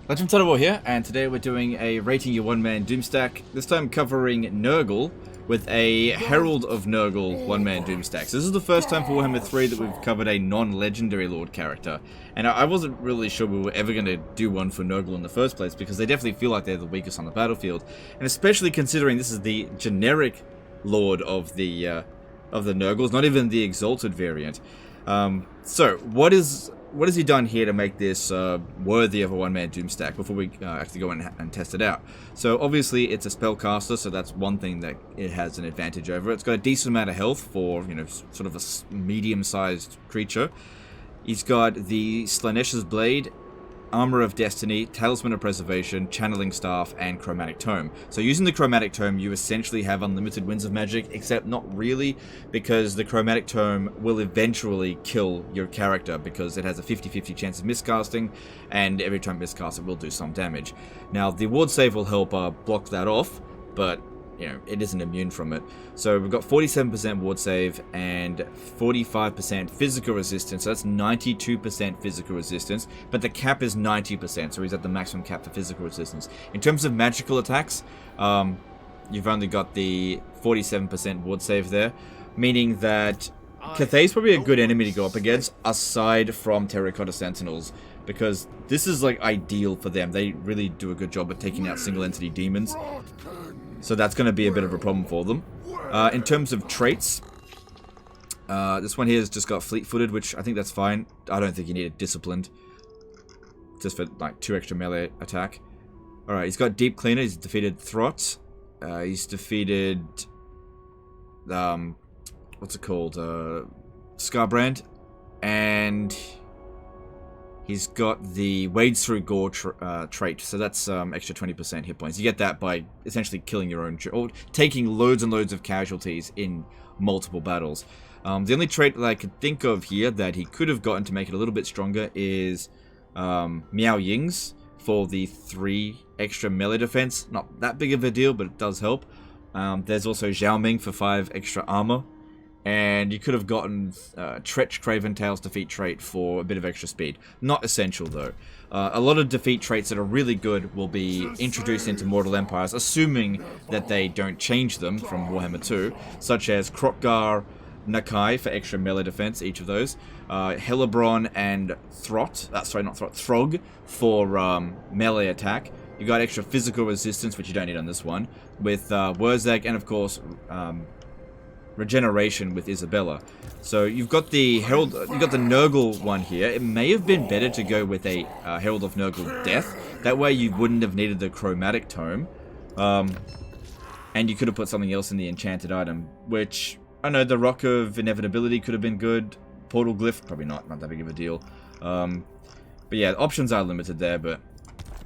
Legend War here, and today we're doing a rating your one-man doomstack, this time covering Nurgle with a Herald of Nurgle one-man doomstack. So this is the first time for Warhammer 3 that we've covered a non-legendary lord character, and I wasn't really sure we were ever going to do one for Nurgle in the first place, because they definitely feel like they're the weakest on the battlefield, and especially considering this is the generic lord of the Nurgles, not even the exalted variant. So what has he done here to make this worthy of a one-man doomstack before we actually go and test it out? So obviously it's a spellcaster, so that's one thing that it has an advantage over. It's got a decent amount of health for, you know, sort of a medium-sized creature. He's got the Slaanesha's Blade, Armor of Destiny, Talisman of Preservation, Channeling Staff, and Chromatic Tome. So using the Chromatic Tome, you essentially have unlimited winds of magic, except not really, because the Chromatic Tome will eventually kill your character, because it has a 50-50 chance of miscasting, and every time it miscasts, it will do some damage. Now, the ward save will help block that off, but you know, it isn't immune from it. So we've got 47% ward save and 45% physical resistance. So that's 92% physical resistance, but the cap is 90%, so he's at the maximum cap for physical resistance. In terms of magical attacks, you've only got the 47% ward save there, meaning that Cathay's probably a good enemy to go up against, aside from Terracotta Sentinels, because this is like ideal for them. They really do a good job at taking out single entity demons. So that's going to be a bit of a problem for them. In terms of traits, this one here has just got fleet-footed, which I think that's fine. I don't think you need it disciplined, just for like 2 extra melee attack. Alright, he's got Deep Cleaner, he's defeated Throt, he's defeated, what's it called, Scarbrand, and he's got the Wades Through Gore trait, so that's extra 20% hit points. You get that by essentially killing your own, or taking loads and loads of casualties in multiple battles. The only trait that I could think of here that he could have gotten to make it a little bit stronger is Miao Ying's for the 3 extra melee defense. Not that big of a deal, but it does help. There's also Zhao Ming for 5 extra armor. And you could have gotten Tretch Craven Tail's defeat trait for a bit of extra speed. Not essential, though. A lot of defeat traits that are really good will be introduced into Mortal Empires, assuming that they don't change them from Warhammer 2, such as Krokgar, Nakai for extra melee defense, each of those. Helebron and Throt, Throg for melee attack. You got extra physical resistance, which you don't need on this one, with Wurzag, and of course, regeneration with Isabella. So you've got the Herald, you've got the Nurgle one here. It may have been better to go with a Herald of Nurgle Death. That way you wouldn't have needed the Chromatic Tome. And you could have put something else in the enchanted item, which, I know, the Rock of Inevitability could have been good. Portal Glyph, probably not that big of a deal. But yeah, options are limited there, but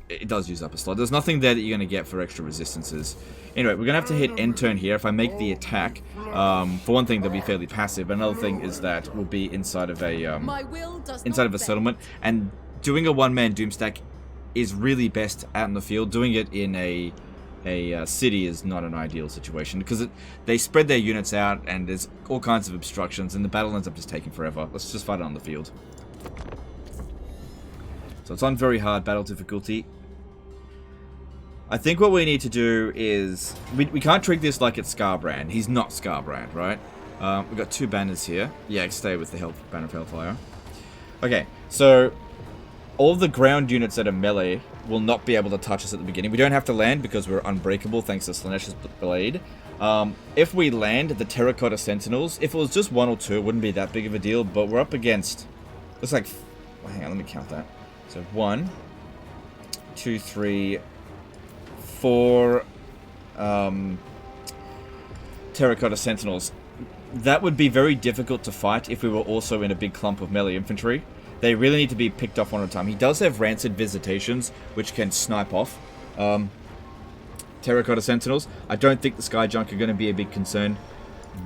it does use up a slot. There's nothing there that you're going to get for extra resistances. Anyway, we're going to have to hit end turn here. If I make the attack, for one thing, they'll be fairly passive. Another thing is that we'll be inside of a settlement. And doing a one-man doomstack is really best out in the field. Doing it in a city is not an ideal situation, because they spread their units out and there's all kinds of obstructions and the battle ends up just taking forever. Let's just fight it on the field. So it's on very hard battle difficulty. I think what we need to do is, we can't treat this like it's Scarbrand. He's not Scarbrand, right? We've got 2 banners here. Yeah, stay with the banner of Hellfire. Okay, so all the ground units that are melee will not be able to touch us at the beginning. We don't have to land because we're unbreakable thanks to Slaanesha's Blade. If we land the Terracotta Sentinels, if it was just 1 or 2, it wouldn't be that big of a deal, but we're up against, looks like, hang on, let me count that. So 1, 2, 3, 4 Terracotta Sentinels. That would be very difficult to fight if we were also in a big clump of melee infantry. They really need to be picked off one at a time. He does have Rancid Visitations, which can snipe off Terracotta Sentinels. I don't think the Sky Junk are going to be a big concern.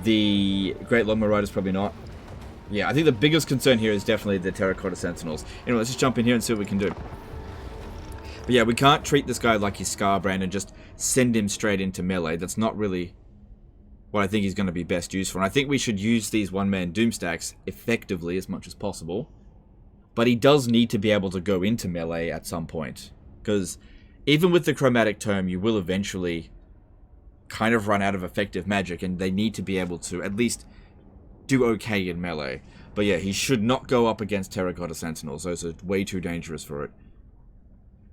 The Great Longbow Riders probably not. Yeah, I think the biggest concern here is definitely the Terracotta Sentinels. Anyway, let's just jump in here and see what we can do. But yeah, we can't treat this guy like he's Scarbrand and just send him straight into melee. That's not really what I think he's going to be best used for. And I think we should use these one-man doomstacks effectively as much as possible. But he does need to be able to go into melee at some point. Because even with the chromatic tome, you will eventually kind of run out of effective magic, and they need to be able to at least do okay in melee. But yeah, he should not go up against Terracotta Sentinels. Those are way too dangerous for it.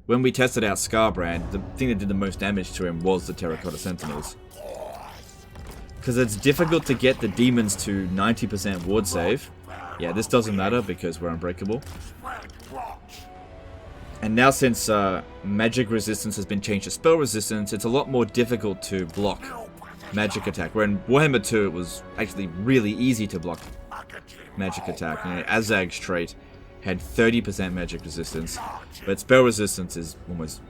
When we tested out Scarbrand, the thing that did the most damage to him was the Terracotta Sentinels. Because it's difficult to get the demons to 90% ward save. Yeah, this doesn't matter because we're unbreakable. And now since magic resistance has been changed to spell resistance, it's a lot more difficult to block magic attack. Where in Warhammer 2 it was actually really easy to block magic attack. You know, Azag's trait had 30% magic resistance, but spell resistance is almost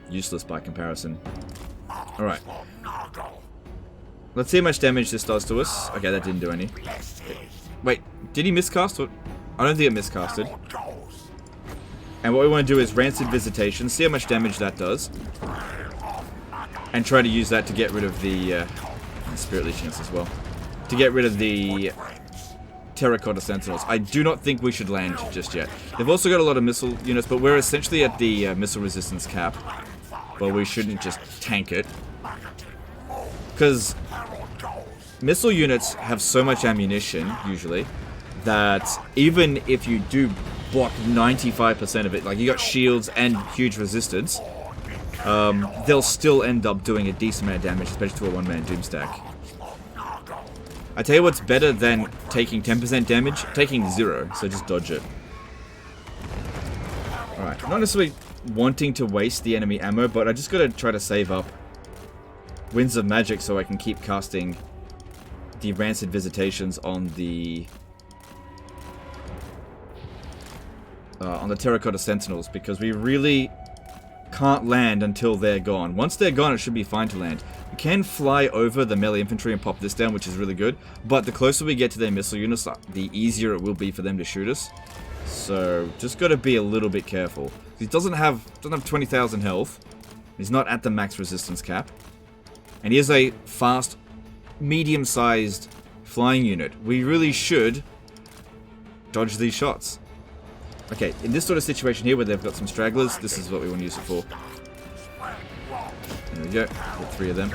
useless by comparison. Alright. Let's see how much damage this does to us. Okay, that didn't do any. Wait, did he miscast? Or I don't think it miscasted. And what we want to do is Rancid Visitation, see how much damage that does. And try to use that to get rid of the Spirit Legions as well. To get rid of the Terracotta Sentinels. I do not think we should land just yet. They've also got a lot of missile units, but we're essentially at the missile resistance cap. But we shouldn't just tank it. Because missile units have so much ammunition, usually, that even if you do block 95% of it, like you got shields and huge resistance, they'll still end up doing a decent amount of damage, especially to a one-man doomstack. I tell you what's better than taking 10% damage? Taking 0, so just dodge it. Alright, not necessarily wanting to waste the enemy ammo, but I just gotta try to save up Winds of Magic so I can keep casting the Rancid Visitations on the Terracotta Sentinels, because we really can't land until they're gone. Once they're gone, it should be fine to land. We can fly over the melee infantry and pop this down, which is really good, but the closer we get to their missile units, the easier it will be for them to shoot us. So, just gotta be a little bit careful. He doesn't have 20,000 health. He's not at the max resistance cap. And he is a fast, medium-sized flying unit. We really should dodge these shots. Okay, in this sort of situation here where they've got some stragglers, this is what we want to use it for. There we go. Get 3 of them.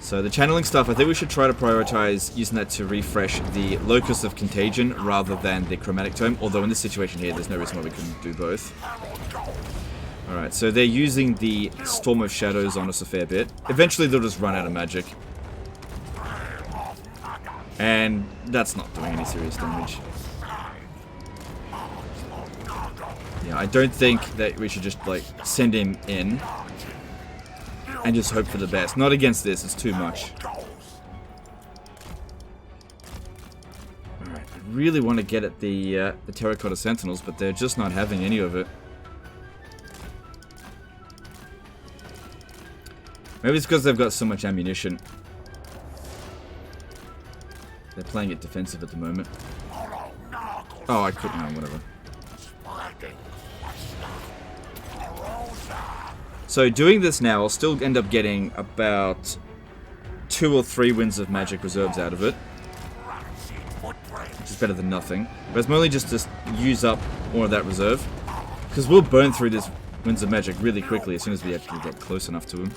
So the channeling stuff, I think we should try to prioritize using that to refresh the Locus of Contagion rather than the Chromatic Tome, although in this situation here there's no reason why we couldn't do both. Alright, so they're using the Storm of Shadows on us a fair bit. Eventually they'll just run out of magic. And that's not doing any serious damage. Yeah, I don't think that we should just, like, send him in and just hope for the best. Not against this, it's too much. Alright, I really want to get at the Terracotta Sentinels, but they're just not having any of it. Maybe it's because they've got so much ammunition. They're playing it defensive at the moment. Oh, I couldn't, no, whatever. So doing this now, I'll still end up getting about 2 or 3 Winds of Magic reserves out of it. Which is better than nothing. But it's mainly just to use up more of that reserve. Because we'll burn through this Winds of Magic really quickly as soon as we actually get close enough to him.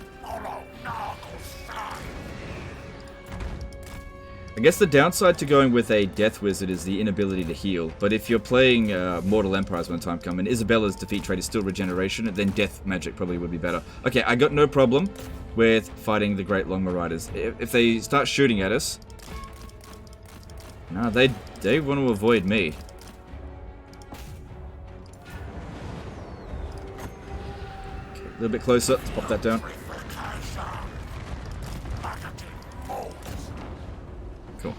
I guess the downside to going with a Death Wizard is the inability to heal, but if you're playing Mortal Empires when time comes, and Isabella's defeat trait is still regeneration, then Death Magic probably would be better. Okay, I got no problem with fighting the Great Longma Riders. If they start shooting at us... No, they want to avoid me. Okay, a little bit closer, let's pop that down. Cool.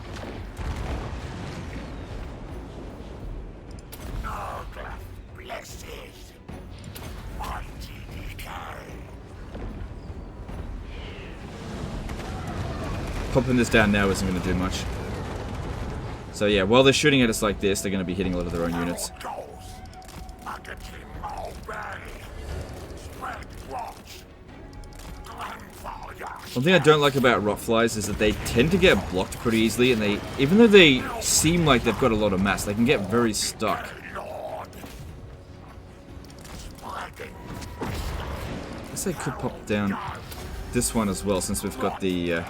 Popping this down now isn't going to do much. So yeah, while they're shooting at us like this, they're going to be hitting a lot of their own units. One thing I don't like about rotflies is that they tend to get blocked pretty easily, and they, even though they seem like they've got a lot of mass, they can get very stuck. I guess I could pop down this one as well, since we've got the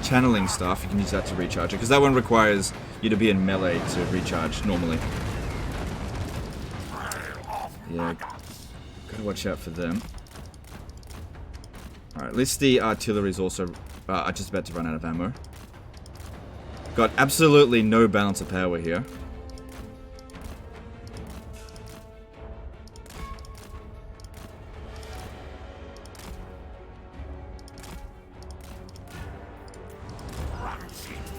channeling staff. You can use that to recharge it, because that one requires you to be in melee to recharge normally. Yeah, gotta watch out for them. Alright, at least the artillery's also just about to run out of ammo. Got absolutely no balance of power here.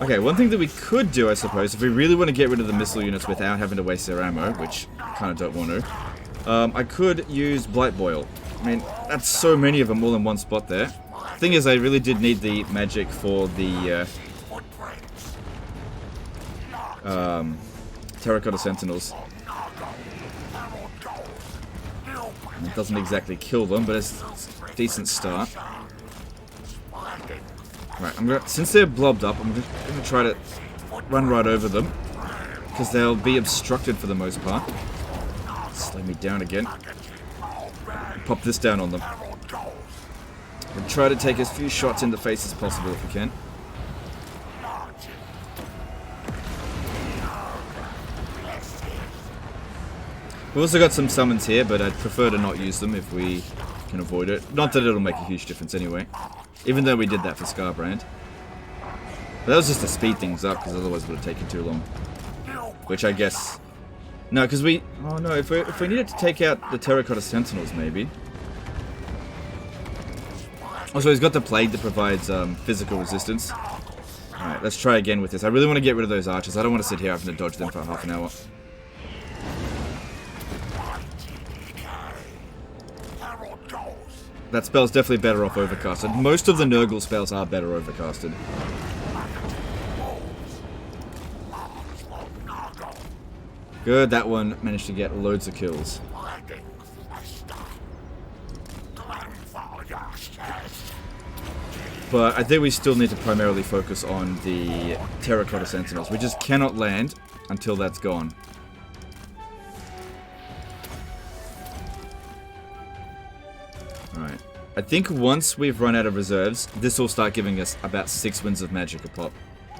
Okay, one thing that we could do, I suppose, if we really want to get rid of the missile units without having to waste their ammo, which I kind of don't want to, I could use Blight Boil. I mean, that's so many of them all in one spot there. Thing is, I really did need the magic for the Terracotta Sentinels. And it doesn't exactly kill them, but it's a decent start. Right, since they're blobbed up, I'm just going to try to run right over them, because they'll be obstructed for the most part. Slow me down again. Pop this down on them. And try to take as few shots in the face as possible if we can. We've also got some summons here, but I'd prefer to not use them if we can avoid it. Not that it'll make a huge difference anyway. Even though we did that for Scarbrand. But that was just to speed things up, because otherwise it would have taken too long. Which I guess... No, because we... Oh no, if we needed to take out the Terracotta Sentinels, maybe. Also, he's got the Plague that provides physical resistance. Alright, let's try again with this. I really want to get rid of those archers. I don't want to sit here having to dodge them for half an hour. That spell's definitely better off overcasted. Most of the Nurgle spells are better overcasted. Good, that one managed to get loads of kills. But I think we still need to primarily focus on the Terracotta Sentinels. We just cannot land until that's gone. Alright. I think once we've run out of reserves, this will start giving us about 6 winds of magic a pop.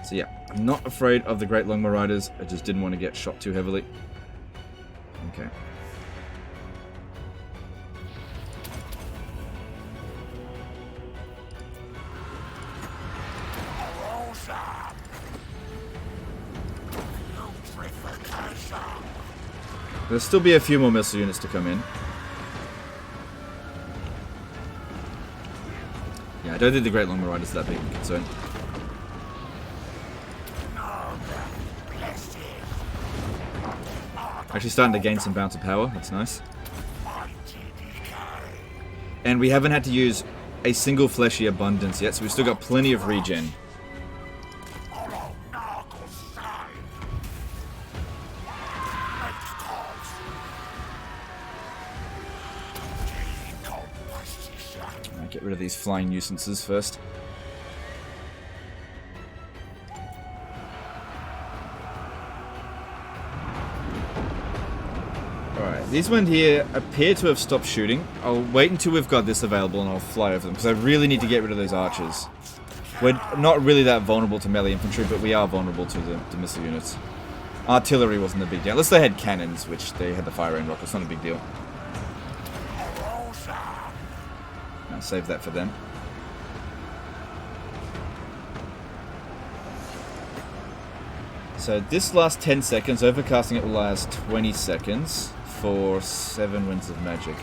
So yeah, I'm not afraid of the Great Long Marauders. I just didn't want to get shot too heavily. Okay. There'll still be a few more missile units to come in. Yeah, I don't think the Great Long Marauders are that big of a concern. Actually starting to gain some bounce of power, that's nice. And we haven't had to use a single fleshy abundance yet, so we've still got plenty of regen. Get rid of these flying nuisances first. Alright, these ones here appear to have stopped shooting. I'll wait until we've got this available and I'll fly over them, because I really need to get rid of those archers. We're not really that vulnerable to melee infantry, but we are vulnerable to the missile units. Artillery wasn't a big deal. Unless they had cannons, which they had the fire rain rockets, not a big deal. I'll save that for them. So this lasts 10 seconds, overcasting it will last 20 seconds for 7 winds of magic.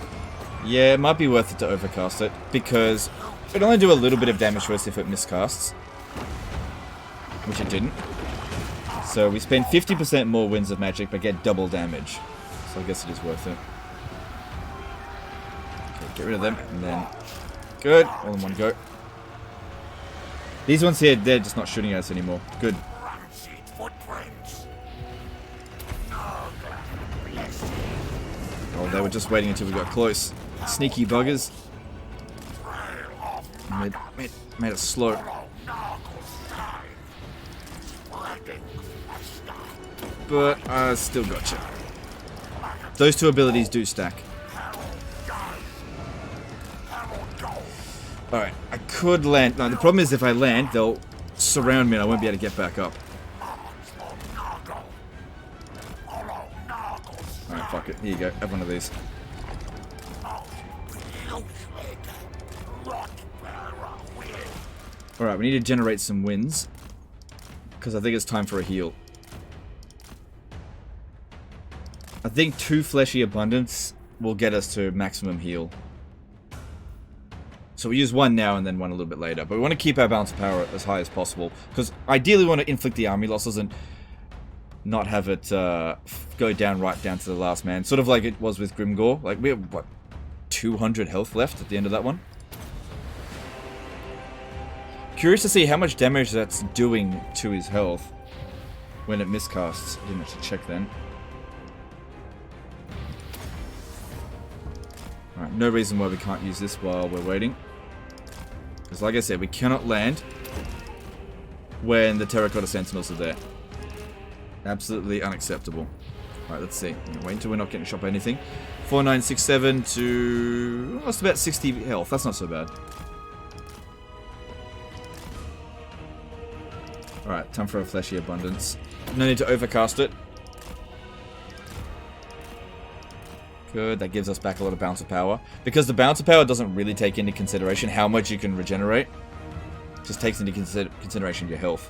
Yeah, it might be worth it to overcast it, because it'll only do a little bit of damage to us if it miscasts. Which it didn't. So we spend 50% more winds of magic, but get double damage. So I guess it is worth it. Okay, get rid of them, and then... Good, all in one go. These ones here, they're just not shooting at us anymore. Good. Oh, they were just waiting until we got close. Sneaky buggers. Made it slow. But I still gotcha. Those two abilities do stack. Alright, I could land. No, the problem is if I land, they'll surround me and I won't be able to get back up. Alright, fuck it. Here you go. Have one of these. Alright, we need to generate some wins. Because I think it's time for a heal. I think 2 Fleshy Abundance will get us to maximum heal. So we use 1 now and then 1 a little bit later. But we want to keep our balance of power as high as possible. Because ideally we want to inflict the army losses and not have it go down right down to the last man. Sort of like it was with Grimgore. Like we have, what, 200 health left at the end of that one? Curious to see how much damage that's doing to his health when it miscasts. I didn't actually check then. Alright, no reason why we can't use this while we're waiting. Because like I said, we cannot land when the Terracotta Sentinels are there. Absolutely unacceptable. Alright, let's see. Wait until we're not getting shot by anything. 4967 to... That's about 60 health. That's not so bad. Alright, time for a Fleshy Abundance. No need to overcast it. Good, that gives us back a lot of bounce of power. Because the bounce of power doesn't really take into consideration how much you can regenerate. It just takes into consideration your health.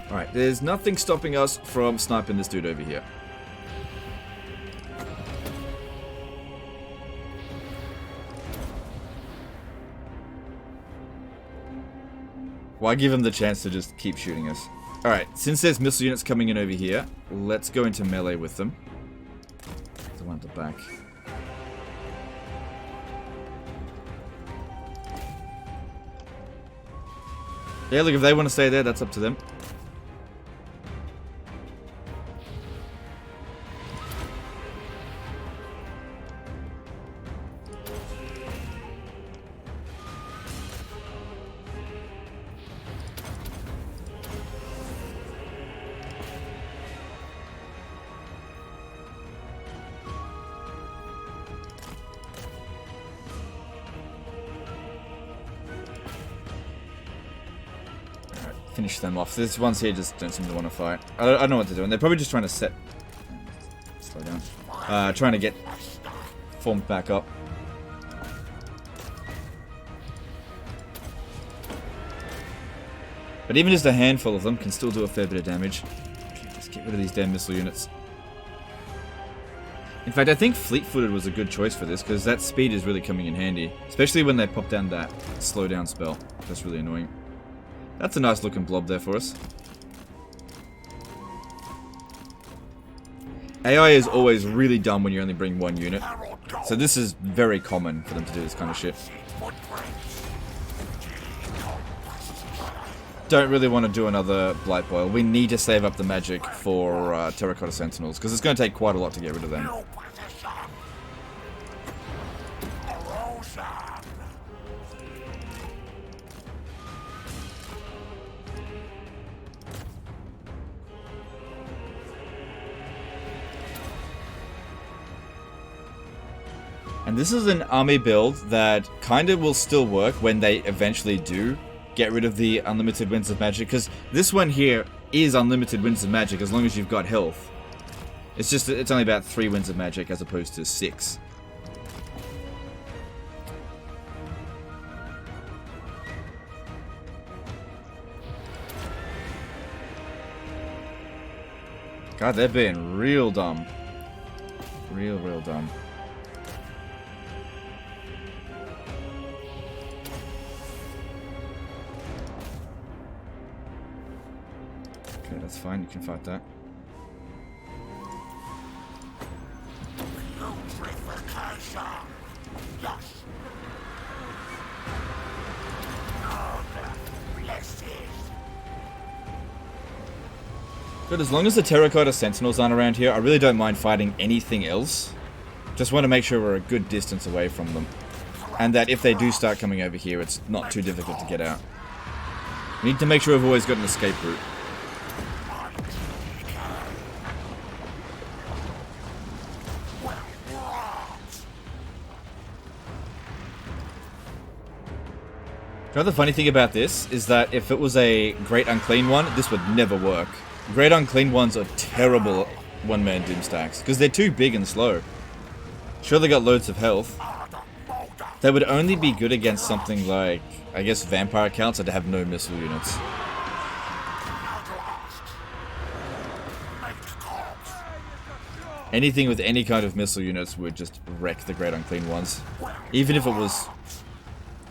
Alright, there's nothing stopping us from sniping this dude over here. Why give him the chance to just keep shooting us? Alright, since there's missile units coming in over here, let's go into melee with them. The one at the back. Yeah, look, if they want to stay there, that's up to them. Finish them off. These ones here just don't seem to want to fight. I don't know what they're doing. They're probably just trying to set... Slow down. Trying to get formed back up. But even just a handful of them can still do a fair bit of damage. Okay, let's get rid of these damn missile units. In fact, I think fleet-footed was a good choice for this, because that speed is really coming in handy. Especially when they pop down that slow down spell. That's really annoying. That's a nice looking blob there for us. AI is always really dumb when you only bring 1 unit. So this is very common for them to do this kind of shit. Don't really want to do another Blight Boil. We need to save up the magic for Terracotta Sentinels, because it's going to take quite a lot to get rid of them. And this is an army build that kind of will still work when they eventually do get rid of the unlimited winds of magic, because this one here is unlimited winds of magic as long as you've got health. It's just that it's only about 3 winds of magic as opposed to 6. God, they're being real dumb. Real dumb. Okay, that's fine, you can fight that. Good, as long as the terracotta sentinels aren't around here, I really don't mind fighting anything else. Just want to make sure we're a good distance away from them. And that if they do start coming over here, it's not too difficult to get out. We need to make sure we've always got an escape route. You know, the funny thing about this is that if it was a Great Unclean one, this would never work. Great Unclean ones are terrible one-man doom stacks, because they're too big and slow. Sure, they got loads of health. They would only be good against something like, I guess, vampire counts that have no missile units. Anything with any kind of missile units would just wreck the Great Unclean ones. Even if it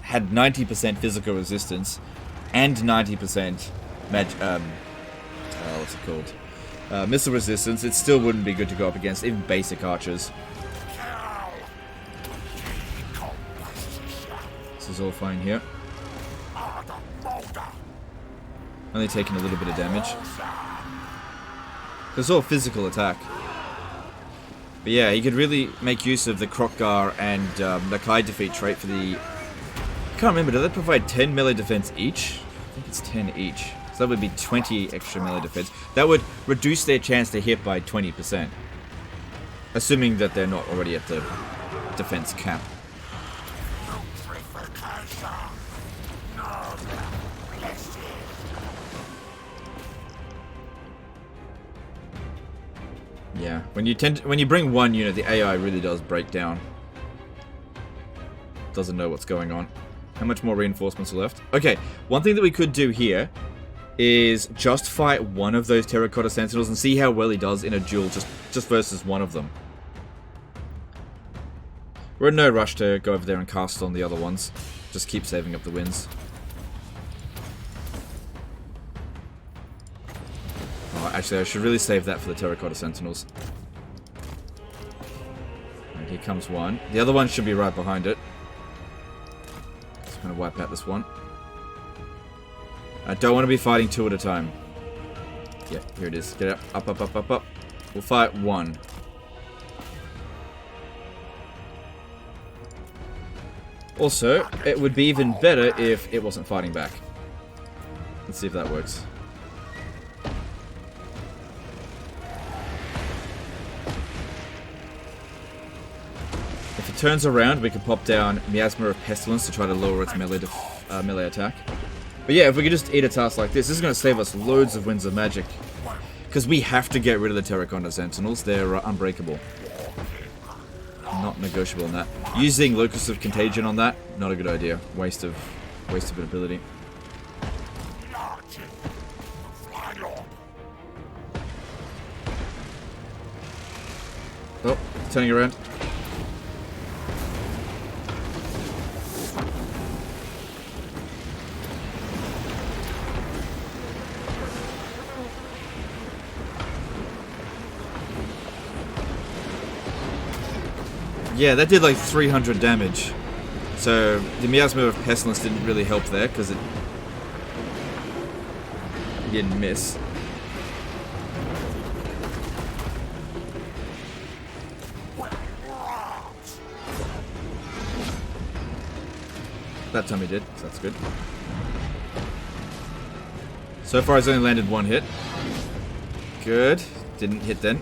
had 90% physical resistance and 90% what's it called? Missile resistance, it still wouldn't be good to go up against even basic archers. This is all fine here. Only taking a little bit of damage. It's all physical attack. But yeah, he could really make use of the Krokgar and Nakai defeat trait for the... I can't remember, do they provide 10 melee defense each? I think it's 10 each. So that would be 20 extra melee defense. That would reduce their chance to hit by 20%. Assuming that they're not already at the defense cap. Yeah, when you bring one unit, the AI really does break down. Doesn't know what's going on. How much more reinforcements are left? Okay, one thing that we could do here is just fight one of those terracotta sentinels and see how well he does in a duel just versus one of them. We're in no rush to go over there and cast on the other ones. Just keep saving up the wins. Oh, actually, I should really save that for the terracotta sentinels. And here comes one. The other one should be right behind it. Just gonna wipe out this one. I don't want to be fighting two at a time. Yeah, here it is. Get up, up, up, up, up, up. We'll fight one. Also, it would be even better if it wasn't fighting back. Let's see if that works. If it turns around, we could pop down Miasma of Pestilence to try to lower its melee attack. But yeah, if we could just eat a task like this is going to save us loads of Winds of Magic. Because we have to get rid of the Terracotta Sentinels. They're unbreakable. Not negotiable on that. Using Locus of Contagion on that, not a good idea. Waste of ability. Oh, turning around. Yeah, that did like 300 damage. So the Miasma of Pestilence didn't really help there because it didn't miss. That time he did, so that's good. So far he's only landed one hit. Good. Didn't hit then.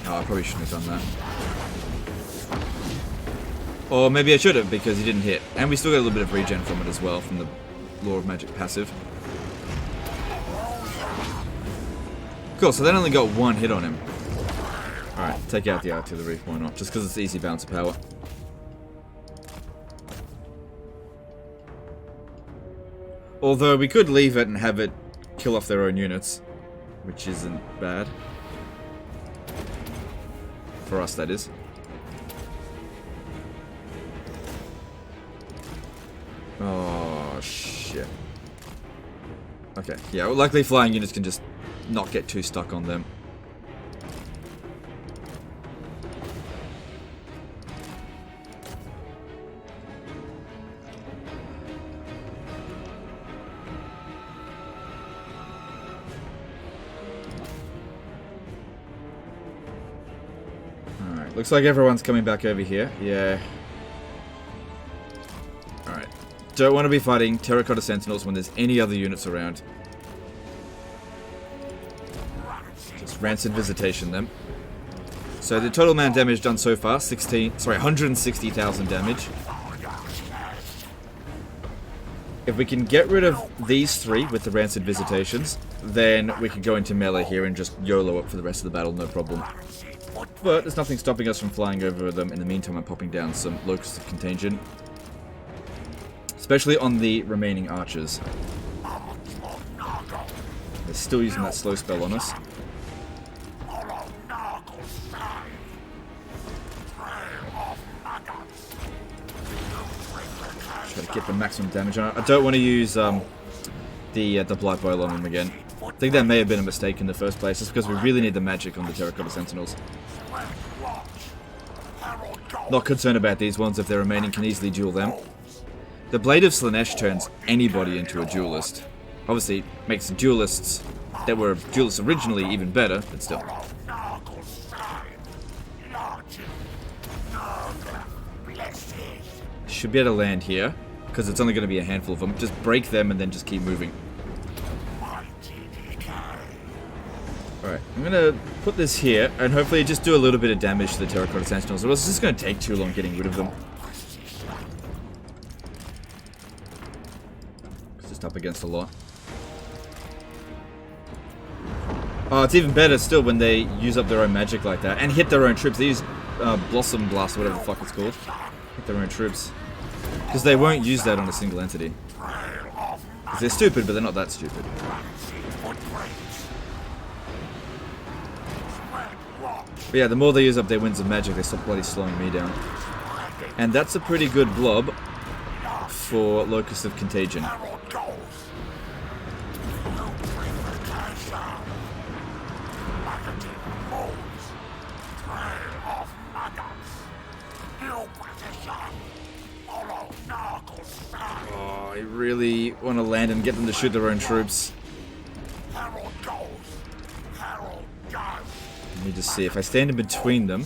Oh, I probably shouldn't have done that. Or maybe I should have, because he didn't hit. And we still got a little bit of regen from it as well, from the Law of Magic passive. Cool, so that only got one hit on him. Alright, take out the artillery, why not? Just because it's easy bounce of power. Although we could leave it and have it kill off their own units, which isn't bad. For us, that is. Oh, shit. Okay, yeah, well, luckily flying units can just not get too stuck on them. Looks like everyone's coming back over here. Yeah. Alright. Don't want to be fighting terracotta sentinels when there's any other units around. Just rancid visitation them. So the total amount of damage done so far, 160,000 damage. If we can get rid of these three with the rancid visitations, then we can go into melee here and just YOLO up for the rest of the battle, no problem. But there's nothing stopping us from flying over them. In the meantime, I'm popping down some locusts of contagion. Especially on the remaining archers. They're still using that slow spell on us. Try to get the maximum damage on it. I don't want to use the Blight Boil on them again. I think that may have been a mistake in the first place, just because we really need the magic on the terracotta sentinels. Not concerned about these ones. If they're remaining, can easily duel them. The Blade of Slaanesh turns anybody into a duelist. Obviously, makes the duelists that were duelists originally even better, but still. Should be able to land here, because it's only going to be a handful of them. Just break them and then just keep moving. Alright, I'm going to put this here, and hopefully just do a little bit of damage to the terracotta sentinels, or else it's just going to take too long getting rid of them. Just up against a lot. Oh, it's even better still when they use up their own magic like that, and hit their own troops. They use Blossom Blast, or whatever the fuck it's called. Hit their own troops. Because they won't use that on a single entity. Because they're stupid, but they're not that stupid. But yeah, the more they use up their winds of magic, they stop bloody slowing me down. And that's a pretty good blob for Locust of Contagion. Oh, I really want to land and get them to shoot their own troops. Let me just see, if I stand in between them,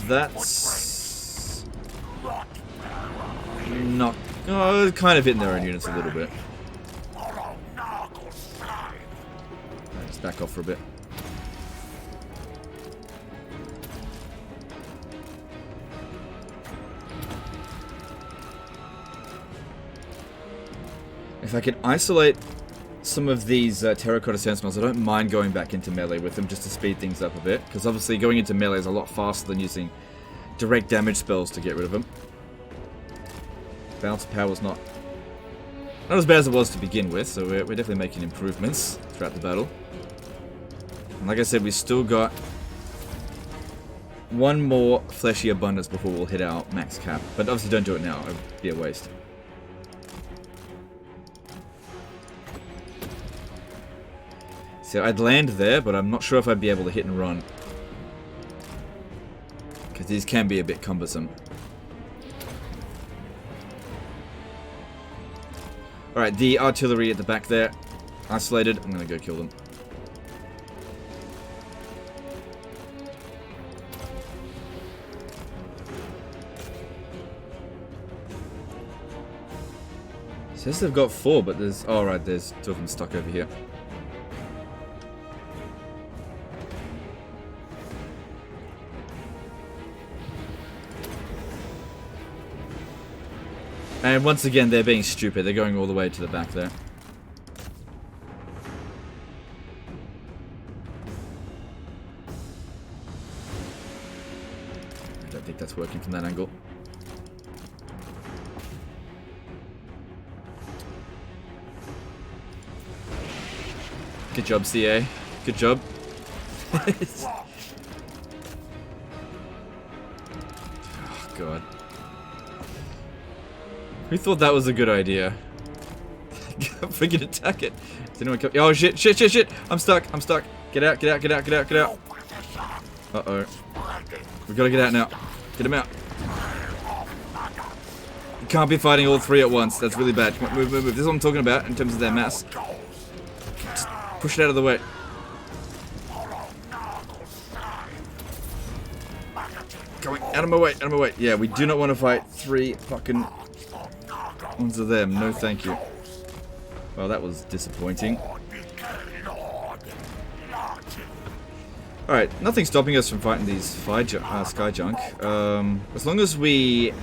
that's not... Oh, kind of hitting their own units a little bit. Just back off for a bit. If I can isolate some of these terracotta sentinels, I don't mind going back into melee with them just to speed things up a bit, because obviously going into melee is a lot faster than using direct damage spells to get rid of them. Balance of power was not as bad as it was to begin with, so we're definitely making improvements throughout the battle. And like I said, we still got one more fleshy abundance before we'll hit our max cap, but obviously don't do it now, it would be a waste. So I'd land there, but I'm not sure if I'd be able to hit and run. Because these can be a bit cumbersome. Alright, the artillery at the back there. Isolated. I'm going to go kill them. It says they've got 4, but there's... Oh, right, there's 2 of them stuck over here. And once again, they're being stupid. They're going all the way to the back there. I don't think that's working from that angle. Good job, CA. Good job. Oh, God. Who thought that was a good idea? Freaking attack it. Did anyone come? Oh shit, shit, shit, shit! I'm stuck, I'm stuck. Get out, get out, get out, get out, get out. Uh-oh. We gotta get out now. Get him out. You can't be fighting all 3 at once. That's really bad. Come on, move, move, move. This is what I'm talking about in terms of their mass. Just push it out of the way. Going out of my way, out of my way. Yeah, we do not want to fight 3 fucking ones of them. No, thank you. Well, that was disappointing. Alright, nothing's stopping us from fighting these sky junk. As long as we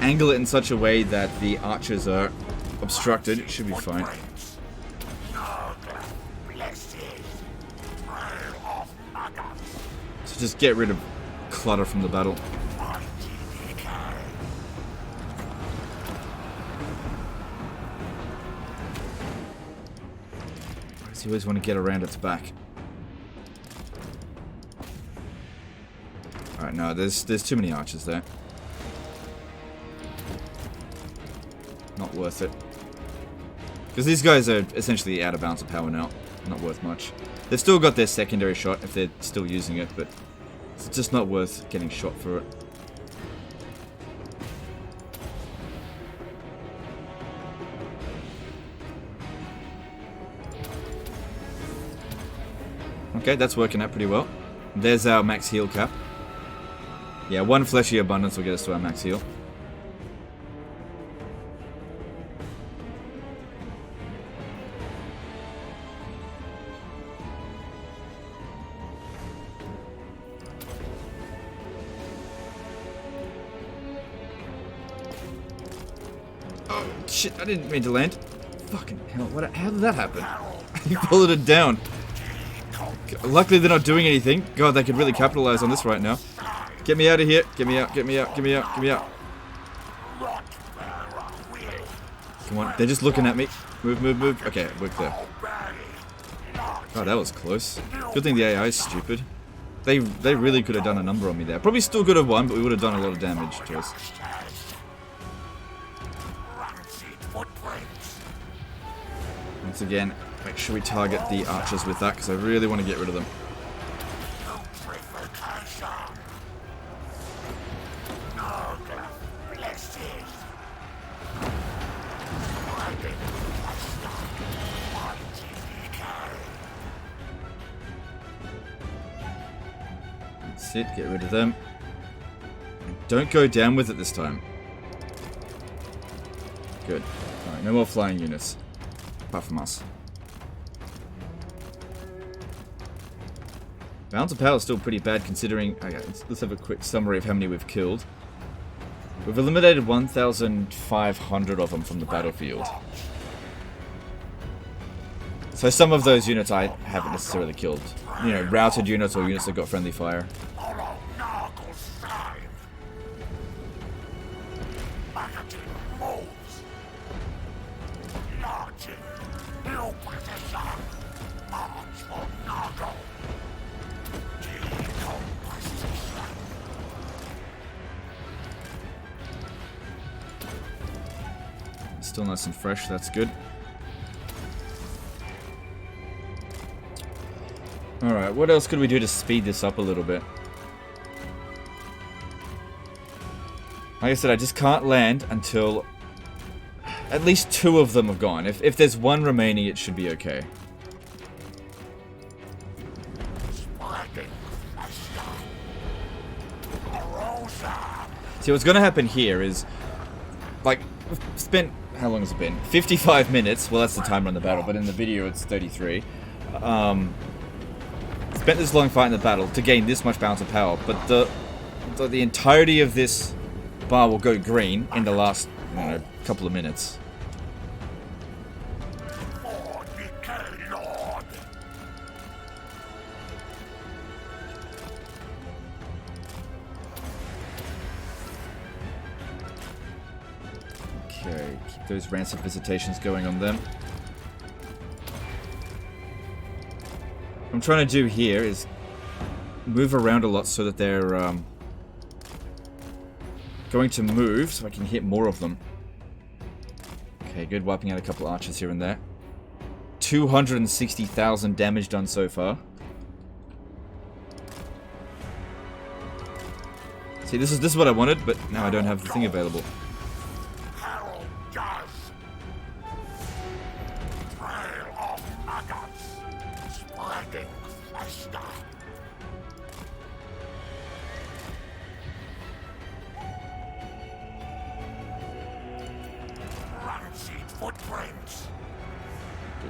angle it in such a way that the archers are obstructed, it should be fine. So just get rid of clutter from the battle. So you always want to get around its back. Alright, no, there's too many archers there. Not worth it. Because these guys are essentially out of bounds of power now. Not worth much. They've still got their secondary shot if they're still using it, but it's just not worth getting shot for it. Okay, that's working out pretty well. There's our max heal cap. Yeah, 1 fleshy abundance will get us to our max heal. Oh, shit, I didn't mean to land. Fucking hell, how did that happen? You pulled it down. Luckily they're not doing anything. God, they could really capitalize on this right now. Get me out of here. Get me out, get me out, get me out, get me out. Come on, they're just looking at me. Move, move, move. Okay, we're clear. Oh, that was close. Good thing the AI is stupid. They really could have done a number on me there. Probably still could have won, but we would have done a lot of damage to us. Once again, make sure we target the archers with that, because I really want to get rid of them. That's it, get rid of them. And don't go down with it this time. Good. Alright, no more flying units. Apart from us. Balance of power is still pretty bad considering... Okay, let's have a quick summary of how many we've killed. We've eliminated 1,500 of them from the battlefield. So some of those units I haven't necessarily killed. You know, routed units or units that got friendly fire. Still nice and fresh, that's good. Alright, what else could we do to speed this up a little bit? Like I said, I just can't land until at least 2 of them have gone. If there's 1 remaining, it should be okay. See, what's going to happen here is, like, we've spent, how long has it been? 55 minutes. Well, that's the timer on the battle, but in the video it's 33. Spent this long fighting the battle to gain this much balance of power, but the entirety of this bar will go green in the last, I don't know, couple of minutes. Okay, keep those ransom visitations going on them. What I'm trying to do here is move around a lot so that they're going to move so I can hit more of them. Okay, good. Wiping out a couple archers here and there. 260,000 damage done so far. See, this is what I wanted, but now I don't have the thing available.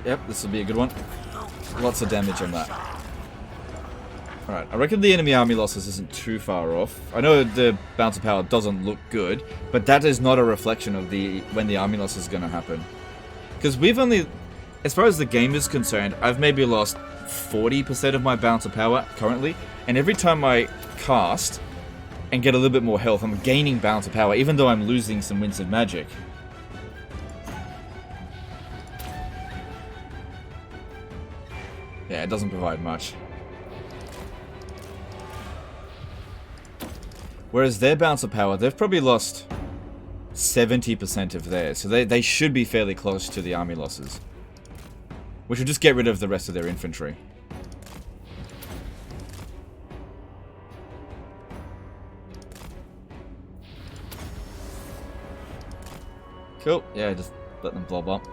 Yep, this will be a good one. Lots of damage on that. Alright, I reckon the enemy army losses isn't too far off. I know the bounce of power doesn't look good, but that is not a reflection of when the army loss is going to happen. Because we've only, as far as the game is concerned, I've maybe lost 40% of my bounce of power currently, and every time I cast and get a little bit more health, I'm gaining bounce of power, even though I'm losing some winds of magic. Yeah, it doesn't provide much. Whereas their bounce of power, they've probably lost 70% of theirs, so they should be fairly close to the army losses. Which will just get rid of the rest of their infantry. Cool, yeah, just let them blob up.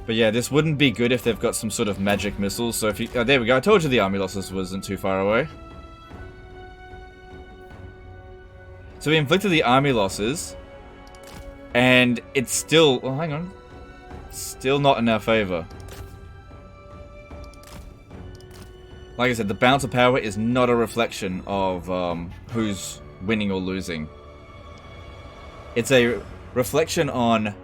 But yeah, this wouldn't be good if they've got some sort of magic missiles, so if you... Oh, there we go, I told you the army losses wasn't too far away. So we inflicted the army losses, and it's still... Oh, hang on. Still not in our favor. Like I said, the bounce of power is not a reflection of who's winning or losing. It's a reflection on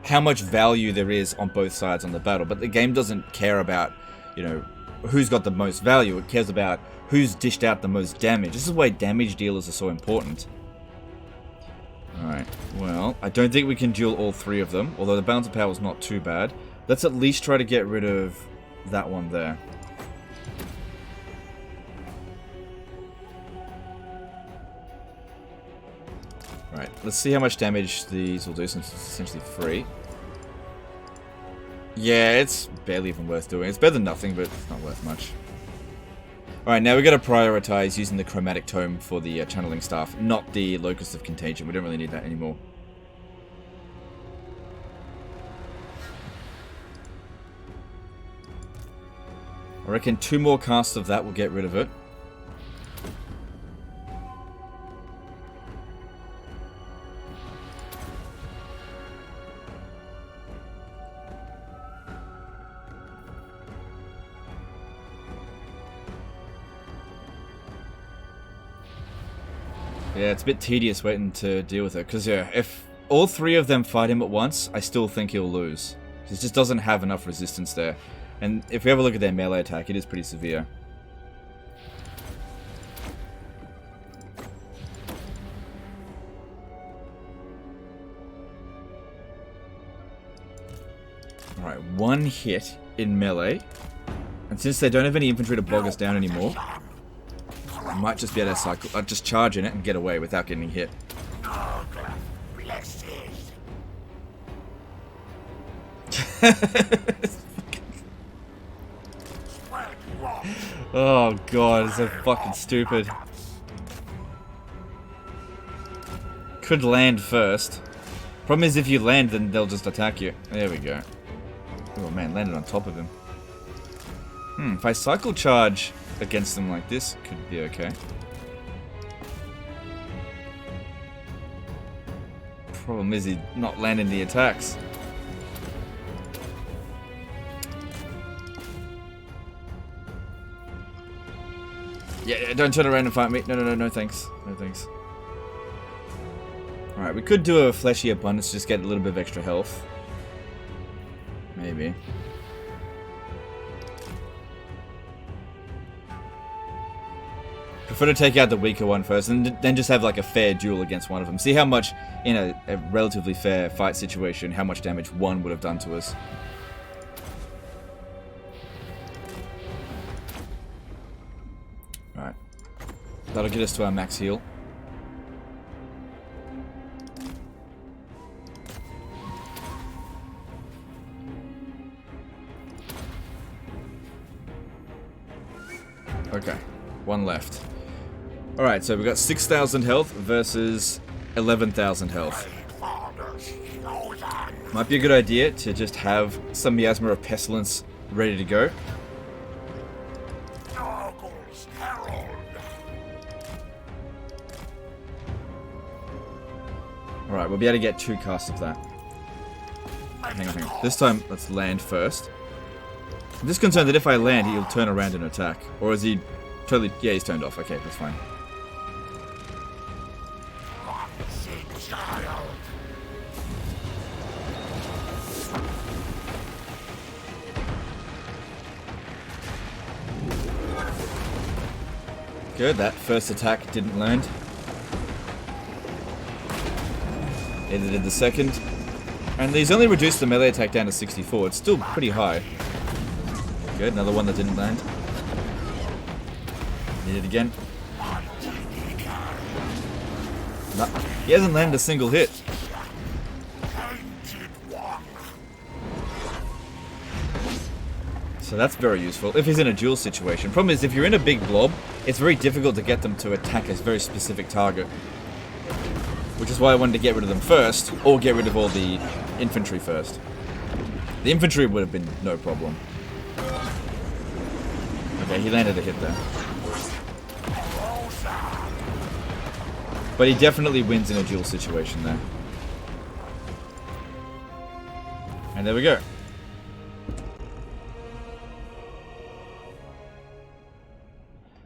how much value there is on both sides on the battle. But the game doesn't care about, you know, who's got the most value. It cares about who's dished out the most damage. This is why damage dealers are so important. Alright, well, I don't think we can duel all three of them, although the bounce of power is not too bad. Let's at least try to get rid of that one there. Alright, let's see how much damage these will do since it's essentially free. Yeah, it's barely even worth doing. It's better than nothing, but it's not worth much. Alright, now we've got to prioritize using the chromatic tome for the channeling staff, not the locust of contagion. We don't really need that anymore. I reckon 2 more casts of that will get rid of it. Yeah, it's a bit tedious waiting to deal with it, because yeah, if all 3 of them fight him at once, I still think he'll lose. He just doesn't have enough resistance there. And if we have a look at their melee attack, it is pretty severe. Alright, 1 hit in melee. And since they don't have any infantry to bog us down anymore, I might just be able to cycle, just charge in it and get away without getting hit. Oh god, it's so fucking stupid. Could land first. Problem is if you land, then they'll just attack you. There we go. Oh man, landed on top of him. If I cycle charge against them like this, could be okay. Problem is he's not landing the attacks. Yeah, don't turn around and fight me. No thanks. No thanks. Alright, we could do a fleshy abundance to just get a little bit of extra health. Maybe. Prefer to take out the weaker one first, and then just have like a fair duel against one of them. See how much, in a relatively fair fight situation, how much damage one would have done to us. Alright. That'll get us to our max heal. Okay, 1 left. Alright, so we've got 6,000 health versus 11,000 health. Might be a good idea to just have some Miasma of Pestilence ready to go. Alright, we'll be able to get 2 casts of that. Hang on. This time, let's land first. I'm just concerned that if I land, he'll turn around and attack. Or is he totally... Yeah, he's turned off. Okay, that's fine. Good, that first attack didn't land. Neither did the second. And he's only reduced the melee attack down to 64. It's still pretty high. Good, another one that didn't land. Need it again. No, he hasn't landed a single hit. So that's very useful if he's in a duel situation. Problem is, if you're in a big blob, it's very difficult to get them to attack a very specific target. Which is why I wanted to get rid of them first, or get rid of all the infantry first. The infantry would have been no problem. Okay, he landed a hit there. But he definitely wins in a duel situation there. And there we go.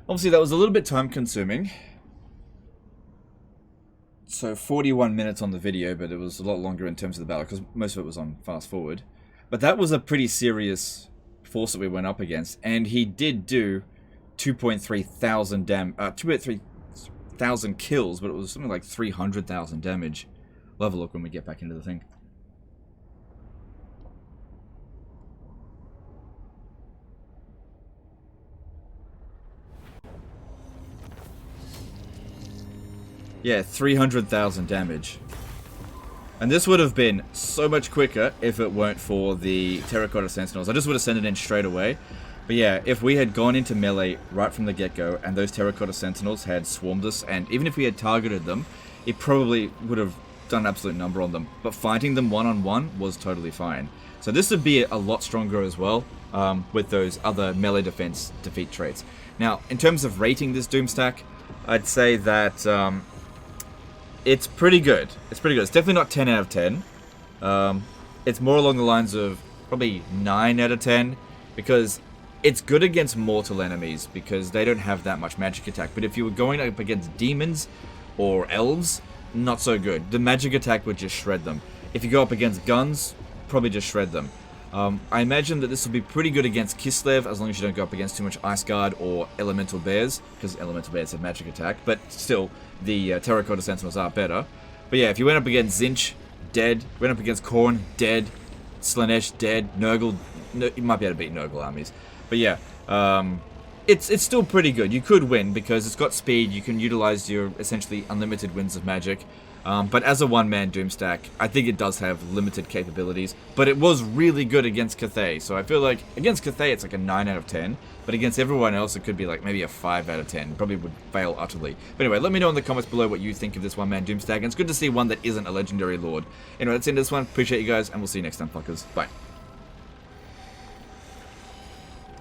Obviously, that was a little bit time consuming. So 41 minutes on the video, but it was a lot longer in terms of the battle, because most of it was on fast forward. But that was a pretty serious force that we went up against, and he did do 2.3 thousand kills, but it was something like 300,000 damage. We'll have a look when we get back into the thing. Yeah, 300,000 damage. And this would have been so much quicker if it weren't for the terracotta sentinels. I just would have sent it in straight away. But yeah, if we had gone into melee right from the get-go and those terracotta sentinels had swarmed us, and even if we had targeted them, it probably would have done an absolute number on them. But fighting them one-on-one was totally fine. So this would be a lot stronger as well, with those other melee defense defeat traits. Now, in terms of rating this doomstack, I'd say that... it's pretty good. It's pretty good. It's definitely not 10 out of 10. It's more along the lines of probably 9 out of 10. Because it's good against mortal enemies. Because they don't have that much magic attack. But if you were going up against demons or elves, not so good. The magic attack would just shred them. If you go up against guns, probably just shred them. I imagine that this will be pretty good against Kislev, as long as you don't go up against too much Ice Guard or Elemental Bears, because Elemental Bears have magic attack, but still, the Terracotta Sentinels are better. But yeah, if you went up against Zinch, dead. Went up against Khorne, dead. Slaanesh, dead. Nurgle, you might be able to beat Nurgle armies. But yeah, it's still pretty good. You could win, because it's got speed, you can utilize your essentially unlimited winds of magic. But as a one-man Doomstack, I think it does have limited capabilities. But it was really good against Cathay, so I feel like against Cathay it's like a 9 out of 10. But against everyone else it could be like maybe a 5 out of 10. Probably would fail utterly. But anyway, let me know in the comments below what you think of this one-man Doomstack. And it's good to see one that isn't a legendary lord. Anyway, that's the end of this one. Appreciate you guys, and we'll see you next time, fuckers. Bye.